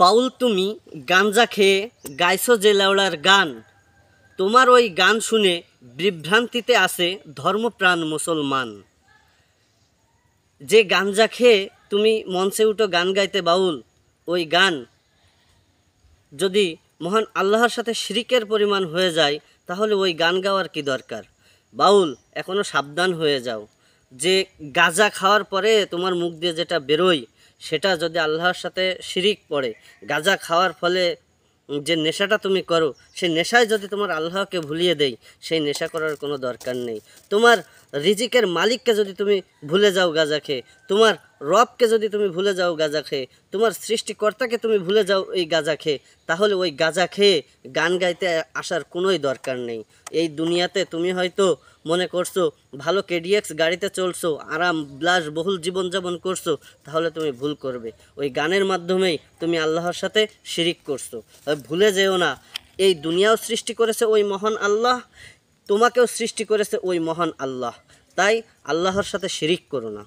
বাউল তুমি গাঞ্জা খেয়ে গাইছো যে লেওড়ার গান, তোমার ওই গান শুনে বিভ্রান্তিতে আছে ধর্মপ্রাণ মুসলমান। যে গাঞ্জা খেয়ে তুমি মঞ্চে উঠো গান গাইতে বাউল, ওই গান যদি মহান আল্লাহর সাথে শিরিকের পরিমাণ হয়ে যায়, তাহলে ওই গান গাওয়ার কি দরকার? বাউল, এখনও সাবধান হয়ে যাও। যে গাঁজা খাওয়ার পরে তোমার মুখ দিয়ে যেটা বেরোয়, সেটা যদি আল্লাহর সাথে শিরিক পড়ে, গাঁজা খাওয়ার ফলে যে নেশাটা তুমি করো, সেই নেশায় যদি তোমার আল্লাহকে ভুলিয়ে দেয়, সেই নেশা করার কোনো দরকার নেই। তোমার রিজিকের মালিককে যদি তুমি ভুলে যাও গাঁজা খেয়ে, তোমার রবকে যদি তুমি ভুলে যাও গাঁজা খেয়ে, তোমার সৃষ্টিকর্তাকে তুমি ভুলে যাও এই গাঁজা খেয়ে, তাহলে ওই গাঁজা খেয়ে গান গাইতে আসার কোনোই দরকার নেই। এই দুনিয়াতে তুমি হয়তো মনে করছো ভালো কেডিএক্স গাড়িতে চলছো, আরাম বিলাসবহুল জীবনযাপন করছো, তাহলে তুমি ভুল করবে। ওই গানের মাধ্যমেই তুমি আল্লাহর সাথে শিরিক করছো। ভুলে যেও না, এই দুনিয়াও সৃষ্টি করেছে ওই মহান আল্লাহ, তোমাকেও সৃষ্টি করেছে ওই মহান আল্লাহ। তাই আল্লাহর সাথে শিরিক করো না।